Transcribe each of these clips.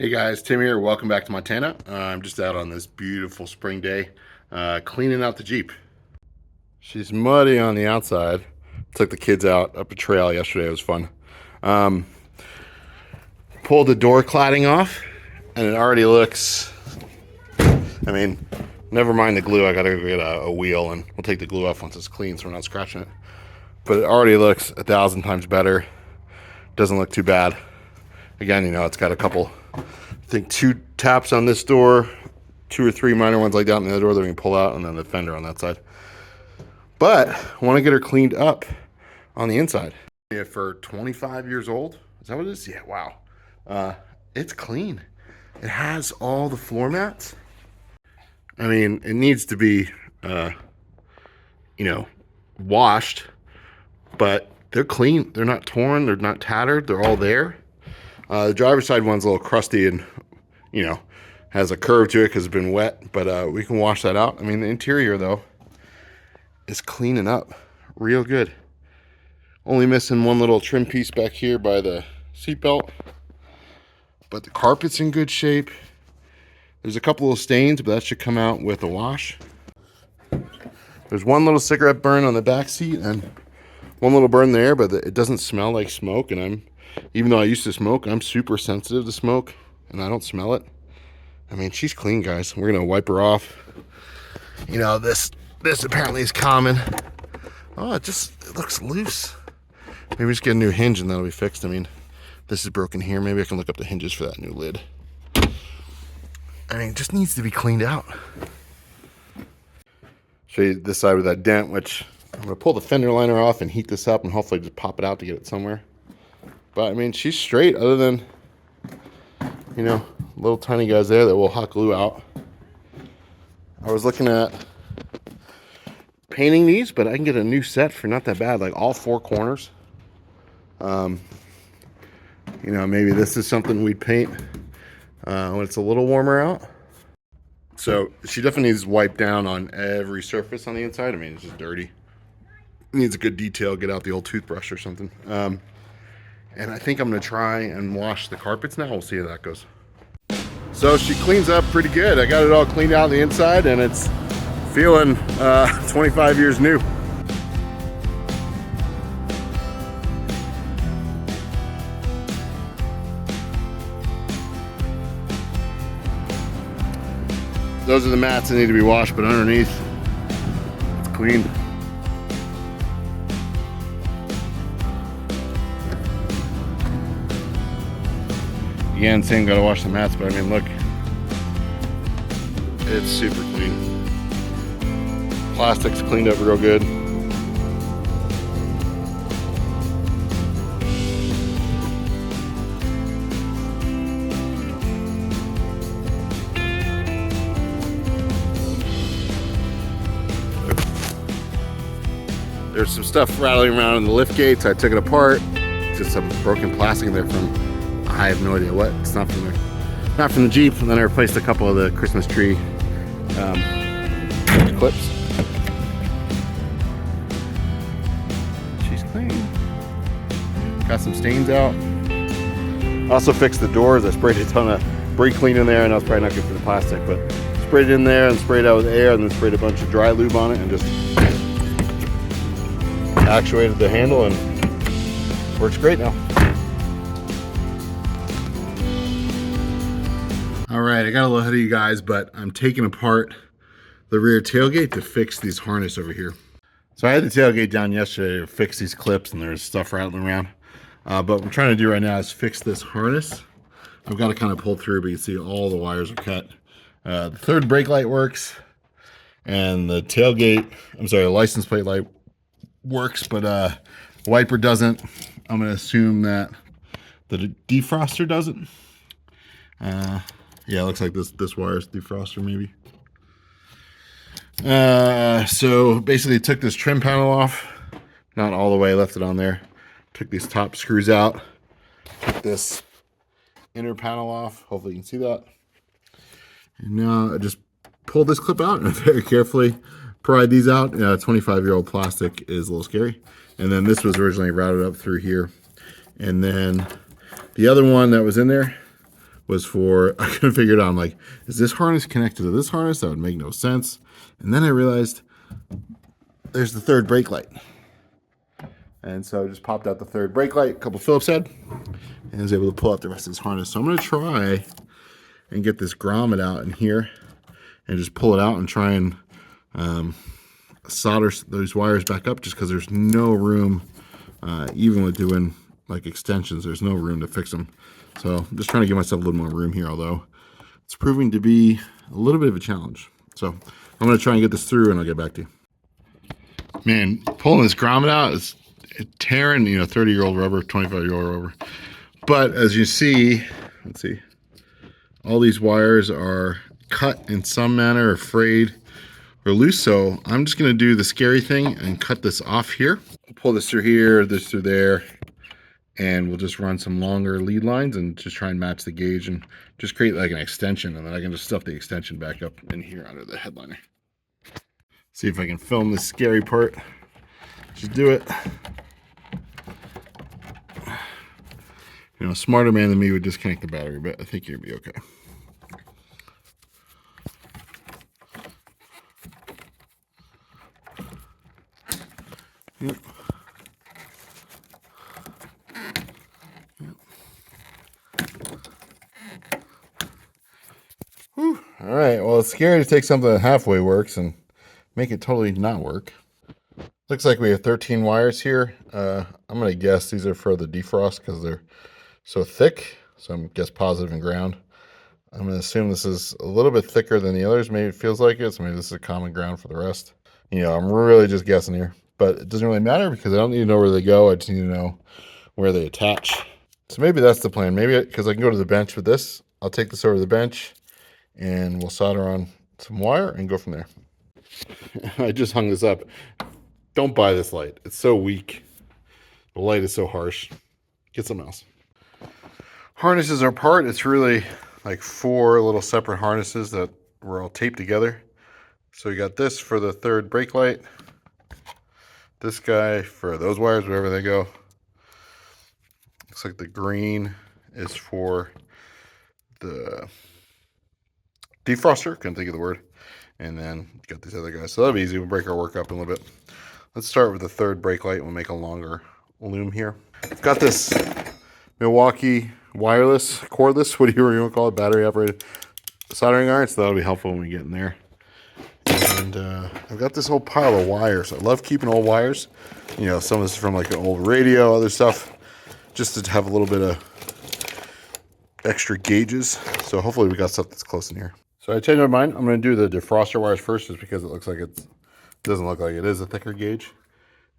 Hey guys, Tim here. Welcome back to Montana. I'm just out on this beautiful spring day cleaning out the Jeep. She's muddy on the outside. Took the kids out up a trail yesterday. It was fun. Pulled the door cladding off and it already looks, never mind the glue. I gotta go get a wheel and we'll take the glue off once it's clean so we're not scratching it. But it already looks 1,000 times better. Doesn't look too bad. Again, it's got a couple, I think 2 taps on this door, 2 or 3 minor ones like that on the other door that we can pull out, and then the fender on that side. But I want to get her cleaned up on the inside. For 25 years old, is that what it is? Yeah, wow. It's clean. It has all the floor mats. It needs to be, washed, but they're clean. They're not torn. They're not tattered. They're all there. The driver's side one's a little crusty and, has a curve to it because it's been wet, but we can wash that out. The interior, though, is cleaning up real good. Only missing one little trim piece back here by the seatbelt, but the carpet's in good shape. There's a couple of stains, but that should come out with a wash. There's one little cigarette burn on the back seat and one little burn there, but it doesn't smell like smoke, and even though I used to smoke, I'm super sensitive to smoke, and I don't smell it. She's clean, guys. We're gonna wipe her off. This apparently is common. Oh, it looks loose. Maybe just get a new hinge and that'll be fixed. This is broken here. Maybe I can look up the hinges for that new lid. It just needs to be cleaned out. Show you this side with that dent, which I'm gonna pull the fender liner off and heat this up and hopefully just pop it out to get it somewhere. But she's straight other than, little tiny guys there that will hot glue out. I was looking at painting these, but I can get a new set for not that bad, like all 4 corners. Maybe this is something we'd paint when it's a little warmer out. So she definitely needs wiped down on every surface on the inside. It's just dirty. It needs a good detail, get out the old toothbrush or something. And I think I'm gonna try and wash the carpets now. We'll see how that goes. So she cleans up pretty good. I got it all cleaned out on the inside and it's feeling 25 years new. Those are the mats that need to be washed, but underneath, it's clean. Again, same, gotta wash the mats, but look, it's super clean. Plastic's cleaned up real good. There's some stuff rattling around in the lift gates. I took it apart. Just some broken plastic in there from, I have no idea what. It's not from the Jeep. And then I replaced a couple of the Christmas tree clips. She's clean. Got some stains out. Also fixed the doors. I sprayed a ton of brake clean in there. I know it's probably not good for the plastic, but sprayed it in there and sprayed out with air and then sprayed a bunch of dry lube on it and just actuated the handle and works great now. All right, I got a little ahead of you guys, but I'm taking apart the rear tailgate to fix these harness over here. So I had the tailgate down yesterday to fix these clips and there's stuff rattling around. But what I'm trying to do right now is fix this harness. I've got to kind of pull through, but you can see all the wires are cut. The third brake light works and the license plate light works, but wiper doesn't. I'm gonna assume that the defroster doesn't. Yeah, it looks like this wire's defroster maybe. So basically took this trim panel off, not all the way, left it on there. Took these top screws out, took this inner panel off, hopefully you can see that. And now I just pulled this clip out and very carefully pried these out. 25-year-old plastic is a little scary. And then this was originally routed up through here. And then the other one that was in there was for, I couldn't figure it out. I'm like, is this harness connected to this harness? That would make no sense. And then I realized there's the third brake light. And so I just popped out the third brake light, a couple Phillips head, and I was able to pull out the rest of this harness. So I'm going to try and get this grommet out in here and just pull it out and try and solder those wires back up, just because there's no room, even with doing like extensions, there's no room to fix them. So I'm just trying to give myself a little more room here, although it's proving to be a little bit of a challenge. So I'm going to try and get this through and I'll get back to you. Man, pulling this grommet out is tearing, 30-year-old rubber, 25-year-old rubber. But as you see, let's see, all these wires are cut in some manner, or frayed or loose. So I'm just going to do the scary thing and cut this off here. Pull this through here, this through there, and we'll just run some longer lead lines and just try and match the gauge and just create like an extension, and then I can just stuff the extension back up in here under the headliner. See if I can film this scary part. Just do it. A smarter man than me would disconnect the battery, but I think you'll be okay. Yep. Whew. All right, well, it's scary to take something that halfway works and make it totally not work. Looks like we have 13 wires here. I'm going to guess these are for the defrost because they're so thick. So I'm guess positive and ground. I'm going to assume this is a little bit thicker than the others. Maybe it feels like it. So maybe this is a common ground for the rest. I'm really just guessing here. But it doesn't really matter because I don't need to know where they go. I just need to know where they attach. So maybe that's the plan. Maybe because I can go to the bench with this. I'll take this over to the bench and we'll solder on some wire and go from there. I just hung this up. Don't buy this light. It's so weak. The light is so harsh. Get something else. Harnesses are apart. It's really like 4 little separate harnesses that were all taped together. So you got this for the third brake light. This guy for those wires, wherever they go. Looks like the green is for the defroster. Couldn't think of the word. And then you got these other guys. So that'll be easy. We'll break our work up in a little bit. Let's start with the third brake light. We'll make a longer loom here. I've got this Milwaukee wireless, cordless, whatever you want to call it, battery operated soldering iron. So that'll be helpful when we get in there. And I've got this whole pile of wires. I love keeping old wires. Some of this is from like an old radio, other stuff, just to have a little bit of extra gauges. So hopefully we got stuff that's close in here. So I changed my mind. I'm going to do the defroster wires first, just because it looks like it doesn't look like it is a thicker gauge.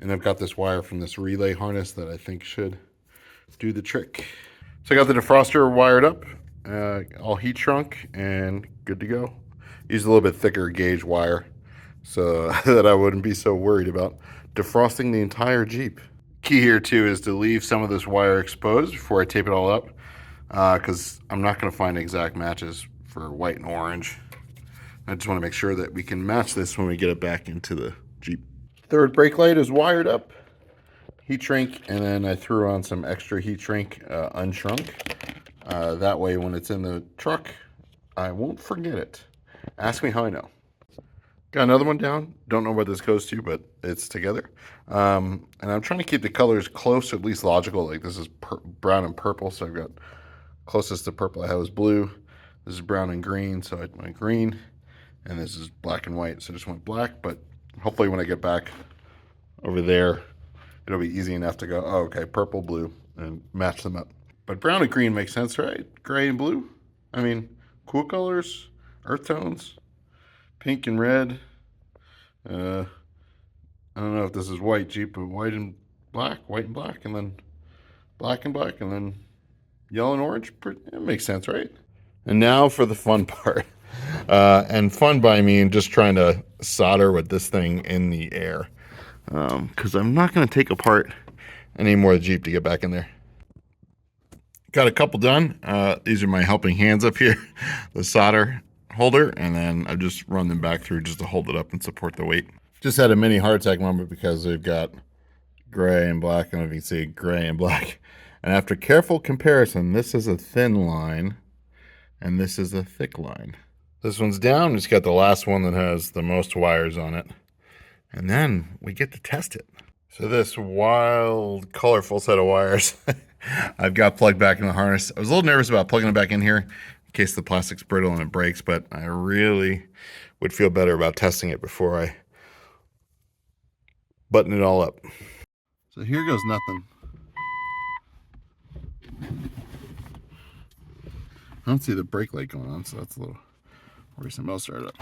And I've got this wire from this relay harness that I think should do the trick. So I got the defroster wired up, all heat shrunk and good to go. Used a little bit thicker gauge wire so that I wouldn't be so worried about defrosting the entire Jeep. Key here too is to leave some of this wire exposed before I tape it all up, because I'm not going to find exact matches for white and orange. I just want to make sure that we can match this when we get it back into the Jeep. Third brake light is wired up, heat shrink, and then I threw on some extra heat shrink unshrunk. That way when it's in the truck, I won't forget it. Ask me how I know. Got another one down. Don't know where this goes to, but it's together. And I'm trying to keep the colors close, at least logical. Like this is brown and purple, so I've got closest to purple I have is blue. This is brown and green, so I went green. And this is black and white, so I just went black. But hopefully when I get back over there, it'll be easy enough to go, oh, okay, purple, blue, and match them up. But brown and green makes sense, right? Gray and blue. I mean, cool colors, earth tones, pink and red. I don't know if this is white Jeep, but white and black, and then black and black, and then yellow and orange. It makes sense, right? And now for the fun part. And fun by me and just trying to solder with this thing in the air. Because I'm not going to take apart any more of the Jeep to get back in there. Got a couple done. These are my helping hands up here. The solder holder, and then I just run them back through just to hold it up and support the weight. Just had a mini heart attack moment because they've got gray and black. I don't know if you can see gray and black. And after careful comparison, this is a thin line and this is a thick line. This one's down. It's got the last one that has the most wires on it. And then we get to test it. So this wild, colorful set of wires I've got plugged back in the harness. I was a little nervous about plugging it back in here in case the plastic's brittle and it breaks, but I really would feel better about testing it before I button it all up. So here goes nothing. I don't see the brake light going on, so that's a little worrisome. I'll start it up.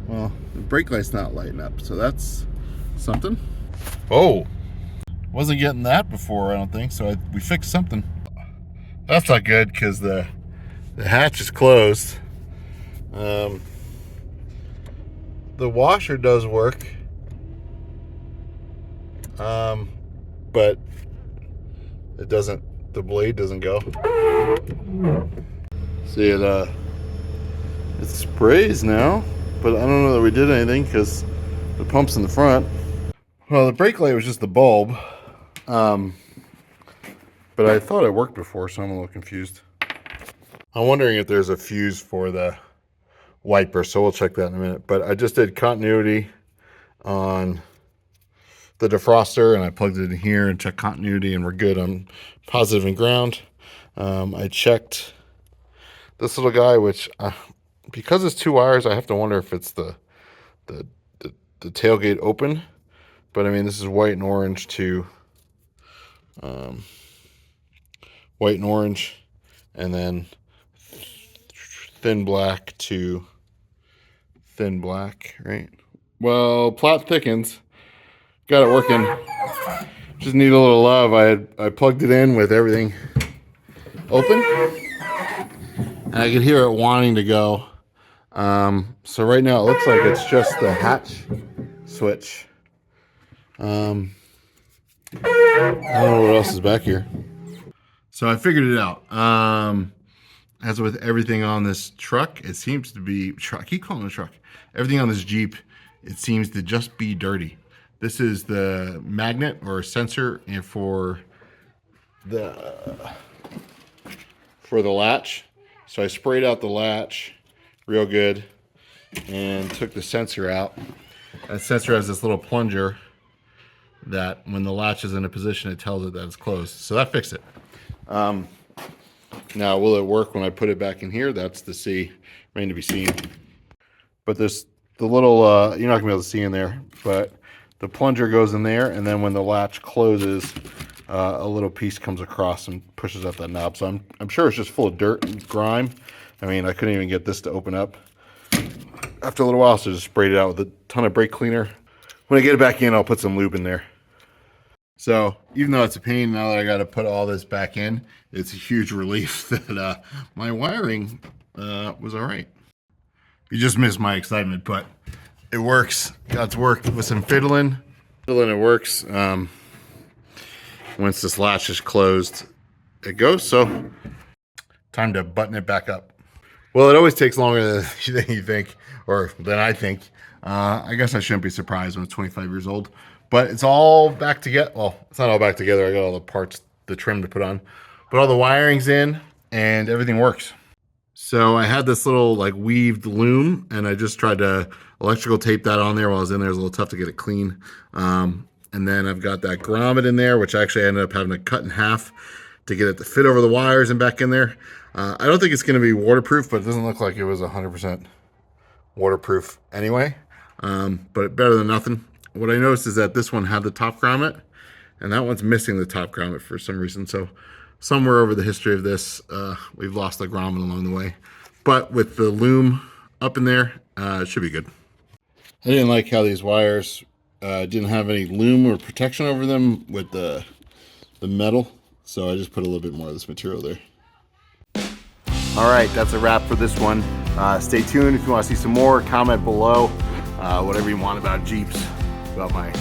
Well, the brake light's not lighting up, so that's something. Oh, wasn't getting that before, I don't think, so we fixed something. That's not good because the hatch is closed. The washer does work, but it doesn't. The blade doesn't go. See it sprays now, but I don't know that we did anything because the pump's in the front. Well, the brake light was just the bulb, but I thought it worked before, so I'm a little confused. I'm wondering if there's a fuse for the wiper, so we'll check that in a minute. But I just did continuity on the defroster, and I plugged it in here and checked continuity, and we're good on positive and ground. I checked this little guy, which because it's 2 wires, I have to wonder if it's the tailgate open. But I mean, this is white and orange to white and orange, and then thin black to thin black, right? Well, plot thickens. Got it working. Just need a little love. I plugged it in with everything open, and I could hear it wanting to go. So right now it looks like it's just the hatch switch. I don't know what else is back here. So I figured it out. As with everything on this truck, it seems to be truck. I keep calling it a truck. Everything on this Jeep, it seems to just be dirty. This is the magnet or sensor for the latch. So I sprayed out the latch real good and took the sensor out. That sensor has this little plunger that when the latch is in a position, it tells it that it's closed. So that fixed it. Now, will it work when I put it back in here? That's to see, remain to be seen. But there's the little, you're not gonna be able to see in there, but the plunger goes in there, and then when the latch closes, a little piece comes across and pushes up that knob. So I'm sure it's just full of dirt and grime. I mean, I couldn't even get this to open up. After a little while, so I just sprayed it out with a ton of brake cleaner. When I get it back in, I'll put some lube in there. So even though it's a pain now that I got to put all this back in, it's a huge relief that my wiring was all right. You just missed my excitement, but it works. God's work with some fiddling. It works. Once this latch is closed, it goes. So time to button it back up. Well, it always takes longer than you think, or than I think. I guess I shouldn't be surprised when it's 25 years old. But it's all back together. Well, it's not all back together. I got all the parts, the trim to put on. But all the wiring's in, and everything works. So I had this little like weaved loom, and I just tried to electrical tape that on there while I was in there. It was a little tough to get it clean. And then I've got that grommet in there, which actually I ended up having to cut in half to get it to fit over the wires and back in there. I don't think it's going to be waterproof, but it doesn't look like it was 100% waterproof anyway. But better than nothing. What I noticed is that this one had the top grommet, and that one's missing the top grommet for some reason. So somewhere over the history of this, we've lost the grommet along the way. But with the loom up in there, it should be good. I didn't like how these wires didn't have any loom or protection over them with the metal. So I just put a little bit more of this material there. All right, that's a wrap for this one. Stay tuned if you want to see some more. Comment below whatever you want about Jeeps, about my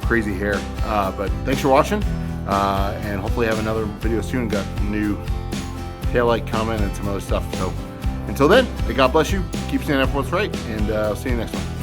crazy hair. But thanks for watching, and hopefully have another video soon. Got new taillight coming and some other stuff. So until then, may God bless you. Keep standing up for what's right, and I'll see you next one.